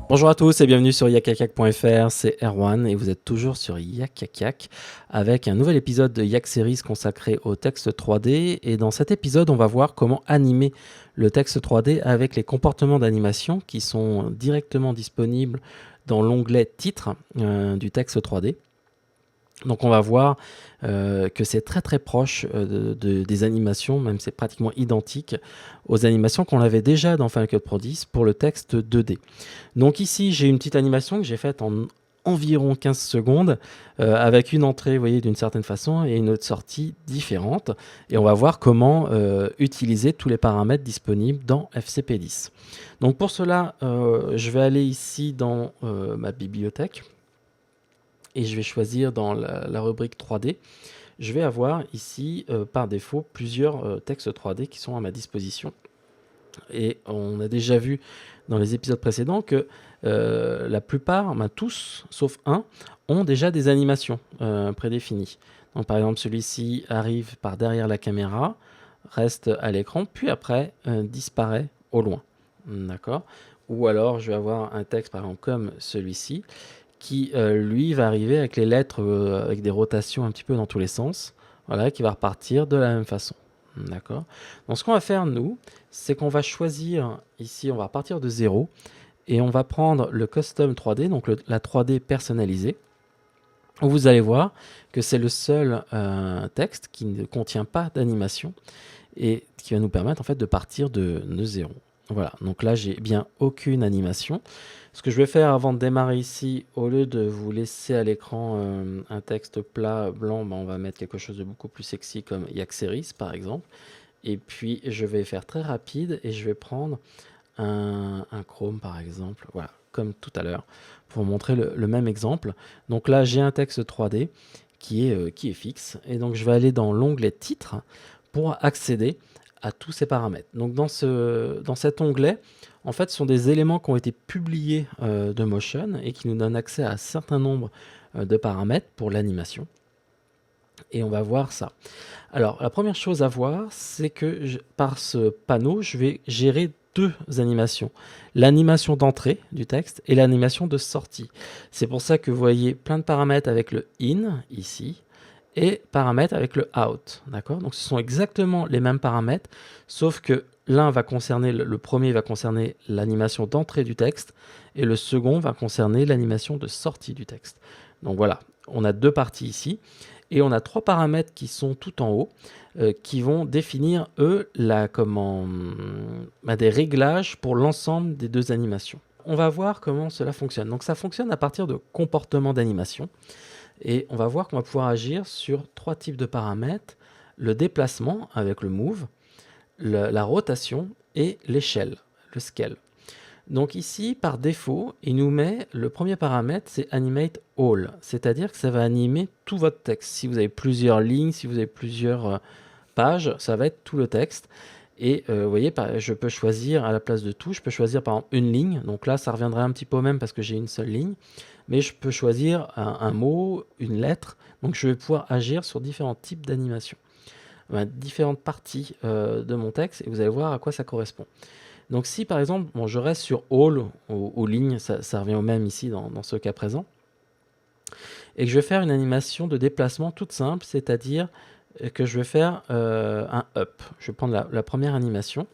Bonjour à tous et bienvenue sur yakakak.fr, c'est Erwan et vous êtes toujours sur Yakakak avec un nouvel épisode de Yak Series consacré au texte 3D. Et dans cet épisode, on va voir comment animer le texte 3D avec les comportements d'animation qui sont directement disponibles dans l'onglet titre du texte 3D. Donc on va voir que c'est très très proche des animations, même c'est pratiquement identique aux animations qu'on avait déjà dans Final Cut Pro 10 pour le texte 2D. Donc ici j'ai une petite animation que j'ai faite en environ 15 secondes avec une entrée, vous voyez, d'une certaine façon et une autre sortie différente. Et on va voir comment utiliser tous les paramètres disponibles dans FCP10. Donc pour cela, je vais aller ici dans ma bibliothèque. Et je vais choisir dans la rubrique 3D, je vais avoir ici par défaut plusieurs textes 3D qui sont à ma disposition. Et on a déjà vu dans les épisodes précédents que la plupart, tous, sauf un, ont déjà des animations prédéfinies. Donc par exemple, celui-ci arrive par derrière la caméra, reste à l'écran, puis après disparaît au loin. D'accord. Ou alors je vais avoir un texte par exemple comme celui-ci, qui lui va arriver avec les lettres avec des rotations un petit peu dans tous les sens, voilà, qui va repartir de la même façon. D'accord. Donc ce qu'on va faire nous, c'est qu'on va choisir ici, on va repartir de 0 et on va prendre le custom 3D, donc la 3D personnalisée. Où vous allez voir que c'est le seul texte qui ne contient pas d'animation et qui va nous permettre en fait de partir de 0. Voilà, donc là j'ai bien aucune animation. Ce que je vais faire avant de démarrer ici, au lieu de vous laisser à l'écran un texte plat blanc, on va mettre quelque chose de beaucoup plus sexy comme Yak Series par exemple. Et puis je vais faire très rapide et je vais prendre un Chrome par exemple, voilà, comme tout à l'heure, pour vous montrer le même exemple. Donc là j'ai un texte 3D qui est fixe et donc je vais aller dans l'onglet titre pour accéder à tous ces paramètres. Donc dans cet onglet, en fait, ce sont des éléments qui ont été publiés de Motion et qui nous donnent accès à un certain nombre de paramètres pour l'animation. Et on va voir ça. Alors, la première chose à voir, c'est que par ce panneau, je vais gérer deux animations. L'animation d'entrée du texte et l'animation de sortie. C'est pour ça que vous voyez plein de paramètres avec le in, ici, et paramètres avec le out. D'accord. Donc, ce sont exactement les mêmes paramètres, sauf que l'un va concerner, le premier va concerner l'animation d'entrée du texte, et le second va concerner l'animation de sortie du texte. Donc voilà, on a deux parties ici. Et on a trois paramètres qui sont tout en haut, qui vont définir, eux, des réglages pour l'ensemble des deux animations. On va voir comment cela fonctionne. Donc ça fonctionne à partir de comportements d'animation. Et on va voir qu'on va pouvoir agir sur trois types de paramètres. Le déplacement avec le move, la rotation et l'échelle, le scale. Donc ici, par défaut, il nous met le premier paramètre, c'est Animate All, c'est-à-dire que ça va animer tout votre texte. Si vous avez plusieurs lignes, si vous avez plusieurs pages, ça va être tout le texte. Et vous voyez, je peux choisir à la place de tout, je peux choisir par exemple une ligne. Donc là, ça reviendrait un petit peu au même parce que j'ai une seule ligne. Mais je peux choisir un mot, une lettre. Donc je vais pouvoir agir sur différents types d'animations, différentes parties de mon texte. Et vous allez voir à quoi ça correspond. Donc si par exemple, je reste sur all ou ligne, ça revient au même ici dans ce cas présent, et que je vais faire une animation de déplacement toute simple, c'est-à-dire que je vais faire un up. Je vais prendre la première animation.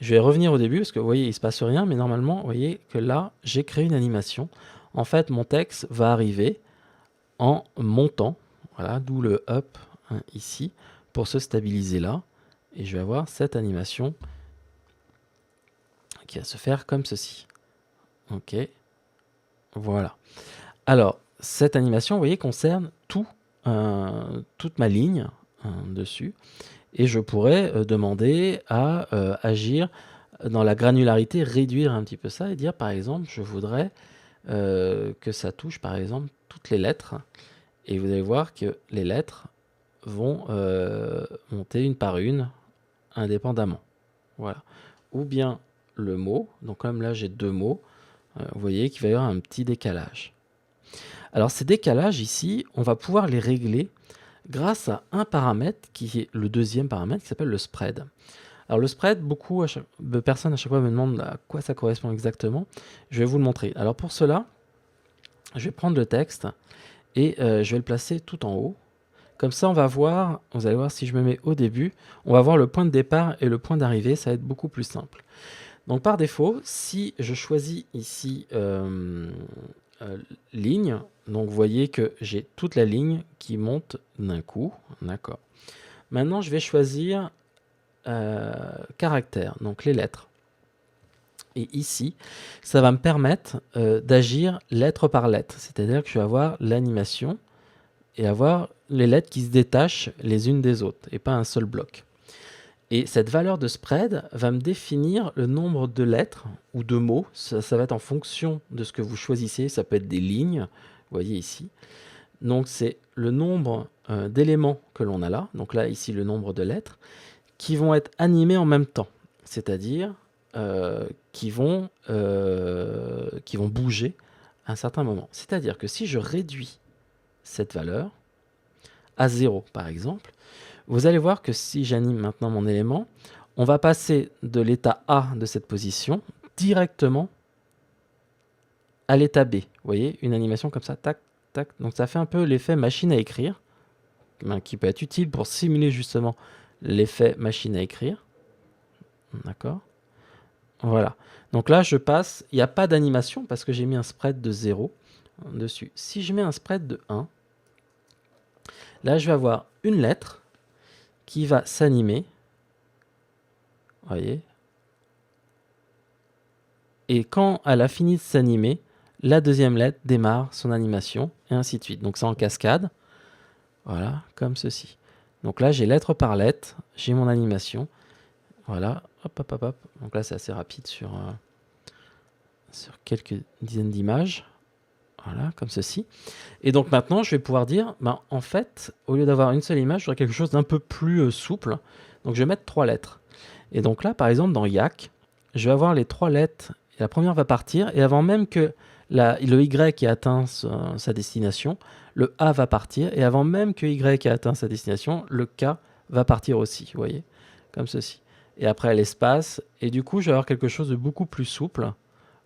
Je vais revenir au début parce que vous voyez, il ne se passe rien, mais normalement, vous voyez que là, j'ai créé une animation. En fait, mon texte va arriver en montant, voilà, d'où le up ici, pour se stabiliser là. Et je vais avoir cette animation qui va se faire comme ceci. Ok, voilà. Alors, cette animation, vous voyez, concerne toute ma ligne dessus. Et je pourrais demander à agir dans la granularité, réduire un petit peu ça et dire, par exemple, je voudrais que ça touche, par exemple, toutes les lettres. Et vous allez voir que les lettres vont monter une par une, indépendamment. Voilà. Ou bien le mot. Donc comme là, j'ai deux mots, vous voyez qu'il va y avoir un petit décalage. Alors ces décalages ici, on va pouvoir les régler grâce à un paramètre qui est le deuxième paramètre qui s'appelle le spread. Alors le spread, beaucoup de personnes à chaque fois me demandent à quoi ça correspond exactement. Je vais vous le montrer. Alors pour cela, je vais prendre le texte et je vais le placer tout en haut. Comme ça, on va voir, vous allez voir si je me mets au début, on va voir le point de départ et le point d'arrivée, ça va être beaucoup plus simple. Donc par défaut, si je choisis ici ligne, donc vous voyez que j'ai toute la ligne qui monte d'un coup, d'accord. Maintenant, je vais choisir caractère, donc les lettres. Et ici, ça va me permettre d'agir lettre par lettre, c'est-à-dire que je vais avoir l'animation et avoir les lettres qui se détachent les unes des autres et pas un seul bloc. Et cette valeur de spread va me définir le nombre de lettres ou de mots. Ça va être en fonction de ce que vous choisissez. Ça peut être des lignes, vous voyez ici. Donc c'est le nombre d'éléments que l'on a là. Donc là, ici, le nombre de lettres qui vont être animés en même temps. C'est-à-dire qui vont bouger à un certain moment. C'est-à-dire que si je réduis cette valeur à 0, par exemple, vous allez voir que si j'anime maintenant mon élément, on va passer de l'état A de cette position directement à l'état B. Vous voyez, une animation comme ça, tac, tac. Donc ça fait un peu l'effet machine à écrire, qui peut être utile pour simuler justement l'effet machine à écrire. D'accord. Voilà. Donc là, je passe, il n'y a pas d'animation parce que j'ai mis un spread de 0 dessus. Si je mets un spread de 1, là, je vais avoir une lettre qui va s'animer. Vous voyez. Et quand elle a fini de s'animer, la deuxième lettre démarre son animation, et ainsi de suite. Donc c'est en cascade. Voilà, comme ceci. Donc là, j'ai lettre par lettre, j'ai mon animation. Voilà, hop, hop, hop, hop. Donc là, c'est assez rapide sur quelques dizaines d'images. Voilà, comme ceci. Et donc maintenant, je vais pouvoir dire, en fait, au lieu d'avoir une seule image, j'aurai quelque chose d'un peu plus souple. Donc je vais mettre 3 lettres. Et donc là, par exemple, dans Yak, je vais avoir les 3 lettres. Et la première va partir, et avant même que le Y ait atteint sa destination, le A va partir, et avant même que Y ait atteint sa destination, le K va partir aussi, vous voyez, comme ceci. Et après l'espace, et du coup, je vais avoir quelque chose de beaucoup plus souple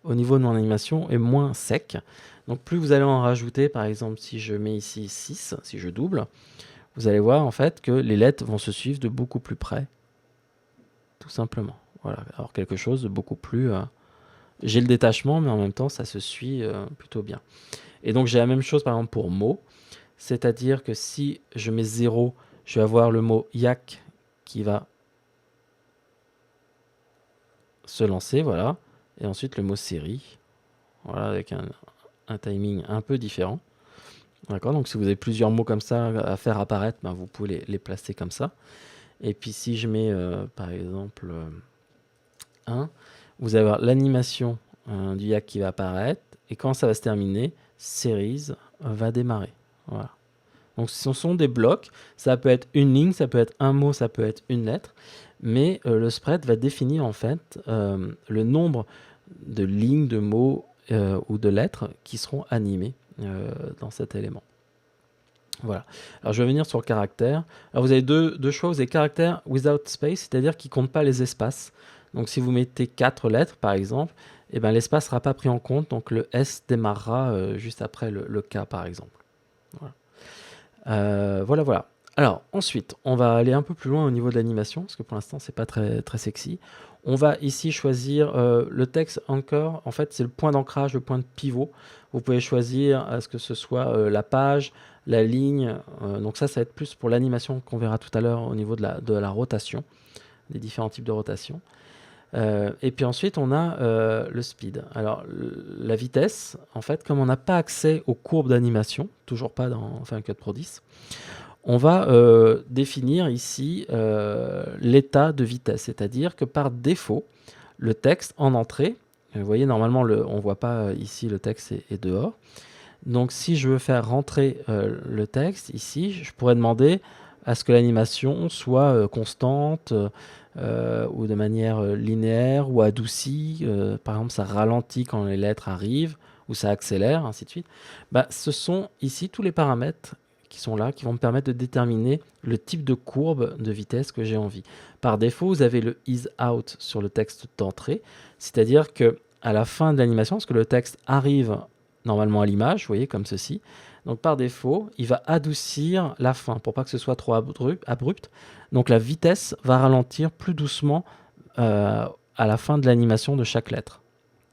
au niveau de mon animation et moins sec. Donc plus vous allez en rajouter, par exemple, si je mets ici 6, si je double, vous allez voir en fait que les lettres vont se suivre de beaucoup plus près, tout simplement. Voilà, alors quelque chose de beaucoup plus... j'ai le détachement, mais en même temps, ça se suit plutôt bien. Et donc, j'ai la même chose, par exemple, pour mots. C'est-à-dire que si je mets 0, je vais avoir le mot yak qui va se lancer, voilà. Et ensuite, le mot série, voilà, avec un timing un peu différent. D'accord, donc si vous avez plusieurs mots comme ça à faire apparaître, vous pouvez les placer comme ça. Et puis, si je mets, par exemple, 1, vous allez avoir l'animation du yak qui va apparaître, et quand ça va se terminer, series va démarrer. Voilà. Donc ce sont des blocs, ça peut être une ligne, ça peut être un mot, ça peut être une lettre, mais le spread va définir en fait le nombre de lignes, de mots ou de lettres qui seront animées dans cet élément. Voilà. Alors je vais venir sur le caractère. Alors vous avez deux choix, vous avez caractère without space, c'est-à-dire qui ne compte pas les espaces. Donc si vous mettez 4 lettres par exemple, l'espace ne sera pas pris en compte, donc le S démarrera juste après le K par exemple. Voilà. Voilà. Alors ensuite, on va aller un peu plus loin au niveau de l'animation, parce que pour l'instant c'est pas très, très sexy. On va ici choisir le texte anchor, en fait c'est le point d'ancrage, le point de pivot. Vous pouvez choisir à ce que ce soit la page, la ligne, donc ça va être plus pour l'animation qu'on verra tout à l'heure au niveau de la rotation, des différents types de rotation. Et puis ensuite on a le speed. Alors la vitesse, en fait, comme on n'a pas accès aux courbes d'animation, toujours pas dans Final Cut Pro 10, on va définir ici l'état de vitesse, c'est-à-dire que par défaut, le texte en entrée, vous voyez normalement on ne voit pas ici le texte est dehors, donc si je veux faire rentrer le texte ici, je pourrais demander à ce que l'animation soit constante ou de manière linéaire ou adoucie. Par exemple, ça ralentit quand les lettres arrivent ou ça accélère, ainsi de suite. Ce sont ici tous les paramètres qui sont là, qui vont me permettre de déterminer le type de courbe de vitesse que j'ai envie. Par défaut, vous avez le is out sur le texte d'entrée, c'est-à-dire que à la fin de l'animation, parce que le texte arrive normalement à l'image, vous voyez, comme ceci. Donc par défaut, il va adoucir la fin pour pas que ce soit trop abrupt. Donc la vitesse va ralentir plus doucement à la fin de l'animation de chaque lettre.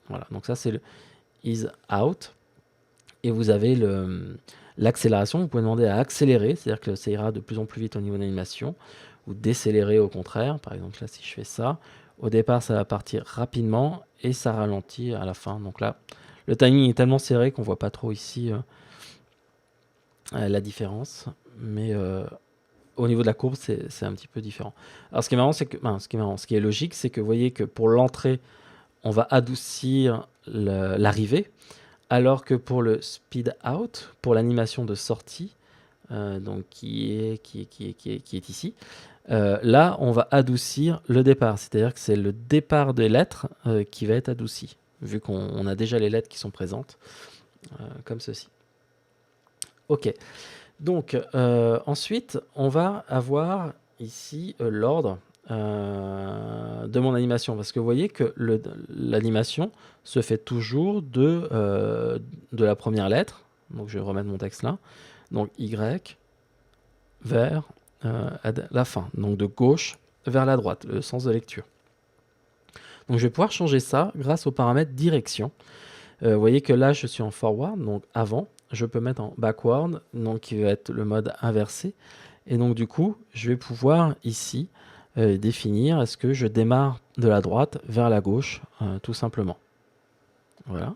Voilà, donc ça c'est le is out. Et vous avez l'accélération, vous pouvez demander à accélérer, c'est-à-dire que ça ira de plus en plus vite au niveau de l'animation, ou décélérer au contraire. Par exemple là, si je fais ça, au départ ça va partir rapidement et ça ralentit à la fin. Donc là, le timing est tellement serré qu'on voit pas trop ici la différence, mais au niveau de la courbe, c'est un petit peu différent. Alors ce qui est marrant, c'est que, ce qui est logique, c'est que vous voyez que pour l'entrée, on va adoucir l'arrivée, alors que pour le speed out, pour l'animation de sortie, donc qui est ici, là, on va adoucir le départ, c'est-à-dire que c'est le départ des lettres qui va être adouci, vu qu'on a déjà les lettres qui sont présentes, comme ceci. Ok. Donc, ensuite, on va avoir ici l'ordre de mon animation. Parce que vous voyez que l'animation se fait toujours de la première lettre. Donc, je vais remettre mon texte là. Donc, Y vers la fin. Donc, de gauche vers la droite, le sens de lecture. Donc, je vais pouvoir changer ça grâce au paramètre direction. Vous voyez que là, je suis en forward, donc avant. Je peux mettre en backward, donc qui va être le mode inversé. Et donc du coup, je vais pouvoir ici définir est-ce que je démarre de la droite vers la gauche, tout simplement. Voilà.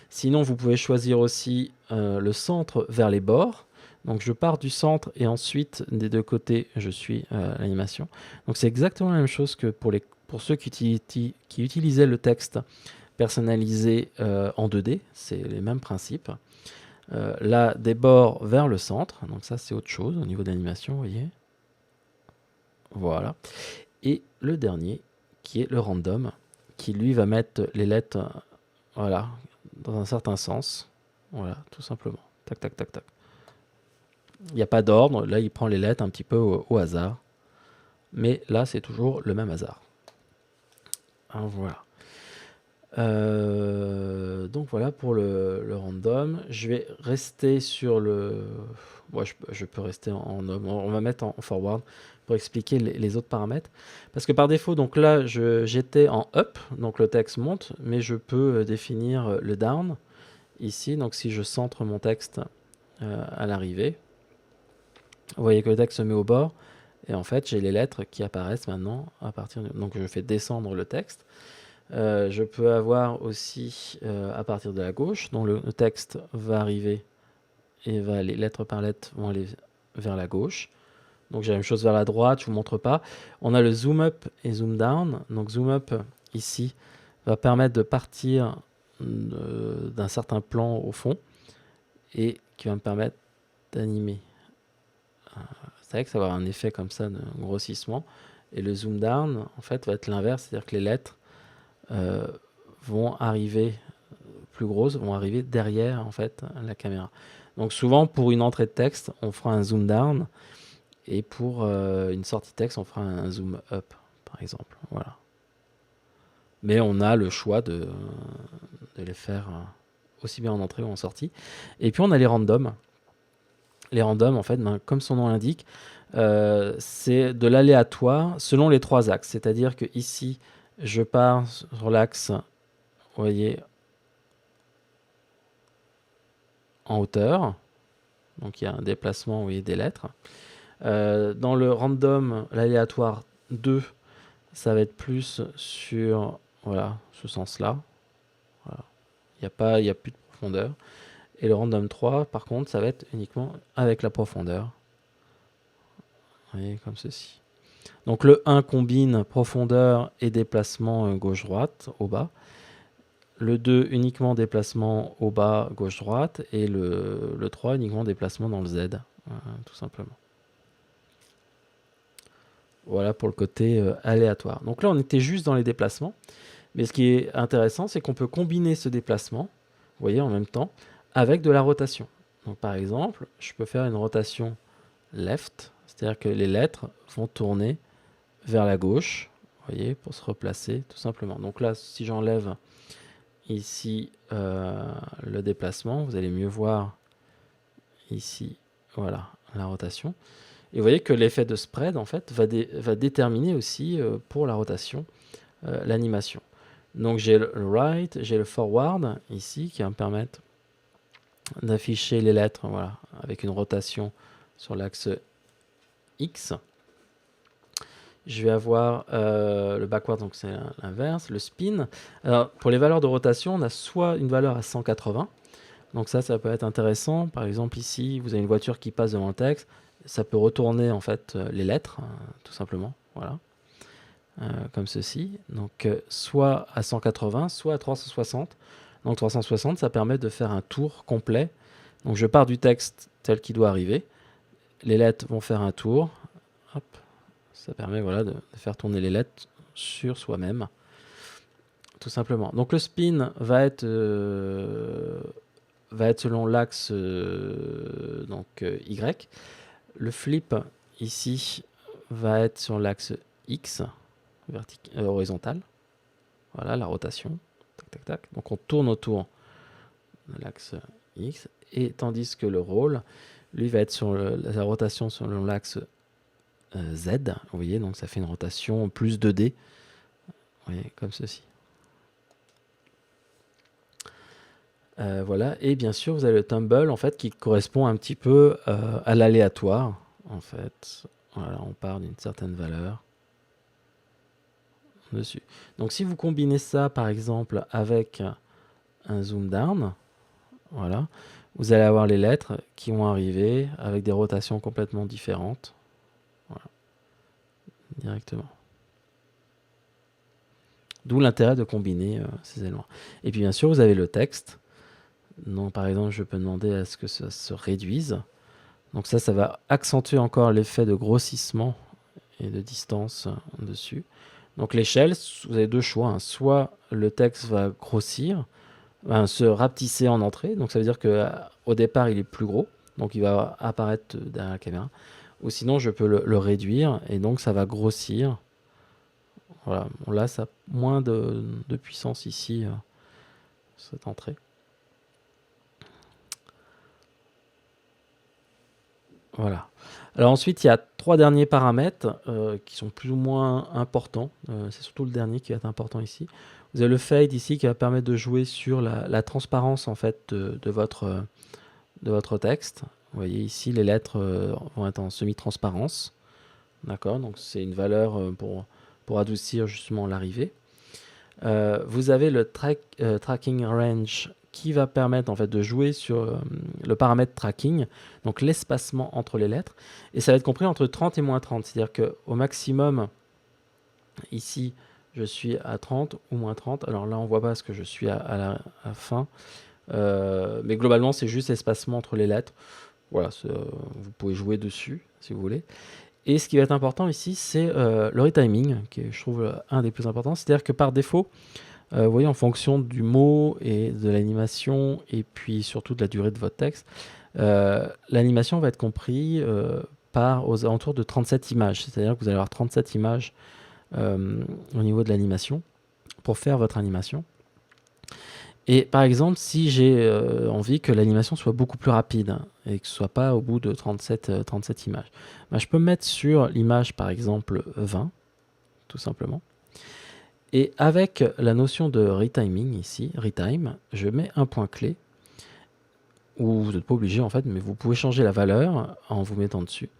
Sinon, vous pouvez choisir aussi le centre vers les bords. Donc je pars du centre et ensuite des deux côtés, je suis l'animation. Donc c'est exactement la même chose que pour ceux qui utilisaient le texte personnalisé en 2D, c'est les mêmes principes. Là, des bords vers le centre, donc ça c'est autre chose au niveau d'animation, vous voyez. Voilà. Et le dernier, qui est le random, qui lui va mettre les lettres, voilà, dans un certain sens. Voilà, tout simplement. Tac, tac, tac, tac. Il n'y a pas d'ordre, là il prend les lettres un petit peu au hasard. Mais là c'est toujours le même hasard. Hein, voilà. Donc voilà pour le random. Je vais rester sur le... Ouais, je peux rester en homme. On va mettre en forward pour expliquer les autres paramètres. Parce que par défaut, donc là, j'étais en up, donc le texte monte, mais je peux définir le down ici. Donc si je centre mon texte à l'arrivée, vous voyez que le texte se met au bord. Et en fait, j'ai les lettres qui apparaissent maintenant à partir de... Donc je fais descendre le texte. Je peux avoir aussi à partir de la gauche, dont le texte va arriver et va aller lettre par lettre vont aller vers la gauche. Donc j'ai la même chose vers la droite, je vous montre pas. On a le zoom up et zoom down. Donc zoom up ici va permettre de partir d'un certain plan au fond et qui va me permettre d'animer. C'est vrai que ça va avoir un effet comme ça de grossissement. Et le zoom down en fait va être l'inverse, c'est-à-dire que les lettres vont arriver plus grosses, vont arriver derrière en fait la caméra. Donc souvent pour une entrée de texte, on fera un zoom down et pour une sortie de texte, on fera un zoom up par exemple. Voilà. Mais on a le choix de les faire aussi bien en entrée ou en sortie. Et puis on a les randoms. Les randoms en fait, comme son nom l'indique, c'est de l'aléatoire selon les trois axes. C'est-à-dire que ici, je pars sur l'axe, vous voyez, en hauteur. Donc il y a un déplacement, vous voyez, des lettres. Dans le random, l'aléatoire 2, ça va être plus sur voilà, ce sens-là. Voilà. Il n'y a plus de profondeur. Et le random 3, par contre, ça va être uniquement avec la profondeur. Vous voyez, comme ceci. Donc le 1 combine profondeur et déplacement gauche-droite au bas. Le 2 uniquement déplacement au bas gauche-droite. Et le 3 uniquement déplacement dans le Z, tout simplement. Voilà pour le côté aléatoire. Donc là, on était juste dans les déplacements. Mais ce qui est intéressant, c'est qu'on peut combiner ce déplacement, vous voyez, en même temps, avec de la rotation. Donc par exemple, je peux faire une rotation left, c'est-à-dire que les lettres vont tourner vers la gauche, vous voyez, pour se replacer tout simplement. Donc là, si j'enlève ici le déplacement, vous allez mieux voir ici, voilà, la rotation. Et vous voyez que l'effet de spread, en fait, va déterminer aussi pour la rotation l'animation. Donc j'ai le right, j'ai le forward ici qui va me permettre d'afficher les lettres, voilà, avec une rotation sur l'axe X. Je vais avoir le backward, donc c'est l'inverse, le spin. Alors pour les valeurs de rotation, on a soit une valeur à 180, donc ça peut être intéressant. Par exemple ici, vous avez une voiture qui passe devant le texte, ça peut retourner en fait les lettres, tout simplement, voilà, comme ceci. Donc soit à 180, soit à 360. Donc 360, ça permet de faire un tour complet. Donc je pars du texte tel qu'il doit arriver, les lettres vont faire un tour, hop, ça permet voilà, de faire tourner les lettres sur soi-même, tout simplement. Donc le spin va être selon l'axe Y. Le flip ici va être sur l'axe X, horizontal. Voilà la rotation. Tac, tac, tac. Donc on tourne autour de l'axe X. Et tandis que le roll, lui, va être sur la rotation selon l'axe Z. Vous voyez, donc ça fait une rotation plus 2D. Vous voyez, comme ceci. Voilà, et bien sûr, vous avez le tumble en fait qui correspond un petit peu à l'aléatoire. En fait, voilà, on part d'une certaine valeur dessus. Donc, si vous combinez ça, par exemple, avec un zoom down, voilà, vous allez avoir les lettres qui vont arriver avec des rotations complètement différentes, voilà, directement. D'où l'intérêt de combiner ces éléments. Et puis, bien sûr, vous avez le texte. Donc, par exemple, je peux demander à ce que ça se réduise. Donc ça va accentuer encore l'effet de grossissement et de distance dessus. Donc l'échelle, vous avez deux choix, hein. Soit le texte va grossir, se rapetisser en entrée, donc ça veut dire qu'au départ il est plus gros, donc il va apparaître derrière la caméra. Ou sinon je peux le réduire et donc ça va grossir. Voilà, bon, là ça a moins de puissance ici, cette entrée. Voilà. Alors ensuite, il y a trois derniers paramètres qui sont plus ou moins importants. C'est surtout le dernier qui va être important ici. Vous avez le fade ici qui va permettre de jouer sur la transparence en fait de votre texte. Vous voyez ici, les lettres vont être en semi-transparence. D'accord, donc c'est une valeur pour adoucir justement l'arrivée. Vous avez le tracking range qui va permettre en fait de jouer sur le paramètre tracking, donc l'espacement entre les lettres, et ça va être compris entre 30 et moins 30, c'est-à-dire qu'au maximum, ici, je suis à 30 ou moins 30, alors là on voit pas parce que je suis à la fin, mais globalement c'est juste l'espacement entre les lettres, voilà, vous pouvez jouer dessus si vous voulez. Et ce qui va être important ici, c'est le retiming, qui est, je trouve, un des plus importants, c'est-à-dire que par défaut, vous voyez, en fonction du mot et de l'animation, et puis surtout de la durée de votre texte, l'animation va être compris par aux alentours de 37 images. C'est-à-dire que vous allez avoir 37 images au niveau de l'animation pour faire votre animation. Et par exemple, si j'ai envie que l'animation soit beaucoup plus rapide et que ce ne soit pas au bout de 37 images, ben, je peux mettre sur l'image, par exemple, 20, tout simplement. Et avec la notion de retiming ici, retime, je mets un point clé où vous n'êtes pas obligé en fait, mais vous pouvez changer la valeur en vous mettant dessus.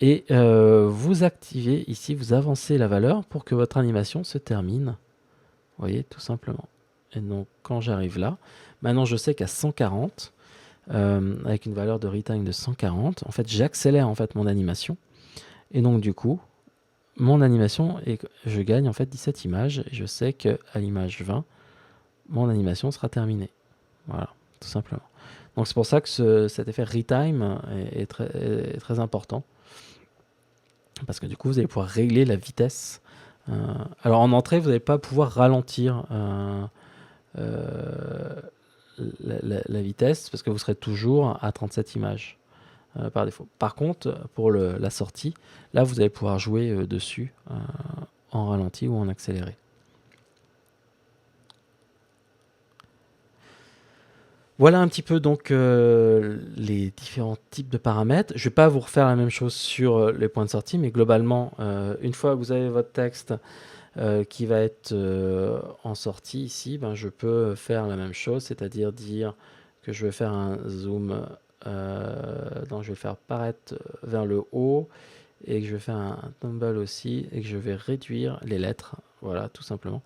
Et vous activez ici, vous avancez la valeur pour que votre animation se termine. Vous voyez, tout simplement. Et donc quand j'arrive là, maintenant je sais qu'à 140, avec une valeur de retime de 140, en fait j'accélère en fait mon animation. Et donc du coup, mon animation, et je gagne en fait 17 images, et je sais qu'à l'image 20, mon animation sera terminée. Voilà, tout simplement. Donc c'est pour ça que cet effet retime est très important, parce que du coup vous allez pouvoir régler la vitesse. Alors en entrée, vous n'allez pas pouvoir ralentir la vitesse parce que vous serez toujours à 37 images par défaut. Par contre, pour la sortie, là, vous allez pouvoir jouer dessus en ralenti ou en accéléré. Voilà un petit peu donc les différents types de paramètres. Je ne vais pas vous refaire la même chose sur les points de sortie, mais globalement, une fois que vous avez votre texte qui va être en sortie ici, ben, je peux faire la même chose, c'est-à-dire dire que je vais faire un zoom, donc je vais le faire paraître vers le haut, et que je vais faire un tumble aussi, et que je vais réduire les lettres, voilà, tout simplement.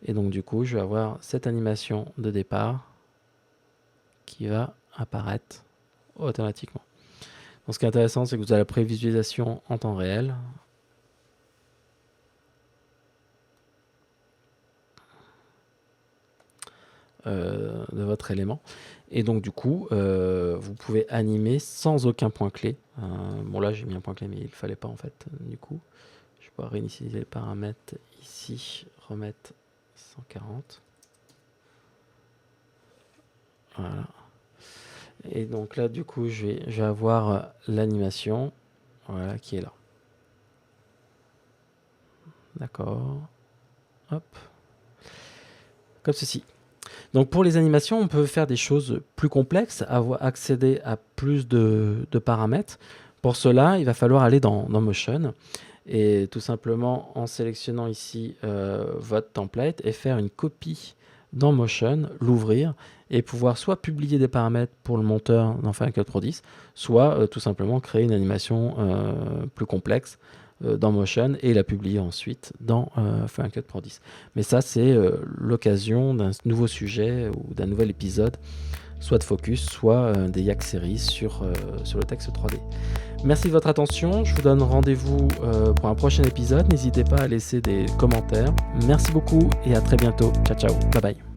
Et donc du coup, je vais avoir cette animation de départ qui va apparaître automatiquement. Donc ce qui est intéressant, c'est que vous avez la prévisualisation en temps réel. De votre élément. Et donc du coup, vous pouvez animer sans aucun point clé. Bon là j'ai mis un point clé, mais il ne fallait pas en fait. Du coup, je vais pouvoir réinitialiser les paramètres ici, remettre 140. Voilà. Et donc là, du coup, je vais avoir l'animation, voilà, qui est là. D'accord. Hop. Comme ceci. Donc pour les animations, on peut faire des choses plus complexes, accéder à plus de paramètres. Pour cela, il va falloir aller dans Motion et tout simplement en sélectionnant ici votre template et faire une copie dans Motion, l'ouvrir et pouvoir soit publier des paramètres pour le monteur dans Final Cut Pro 10, soit tout simplement créer une animation plus complexe dans Motion et la publier ensuite dans Final Cut Pro 10. Mais ça, c'est l'occasion d'un nouveau sujet ou d'un nouvel épisode, soit de Focus, soit des Yak Series sur le texte 3D. Merci de votre attention. Je vous donne rendez-vous pour un prochain épisode. N'hésitez pas à laisser des commentaires. Merci beaucoup et à très bientôt. Ciao, ciao. Bye bye.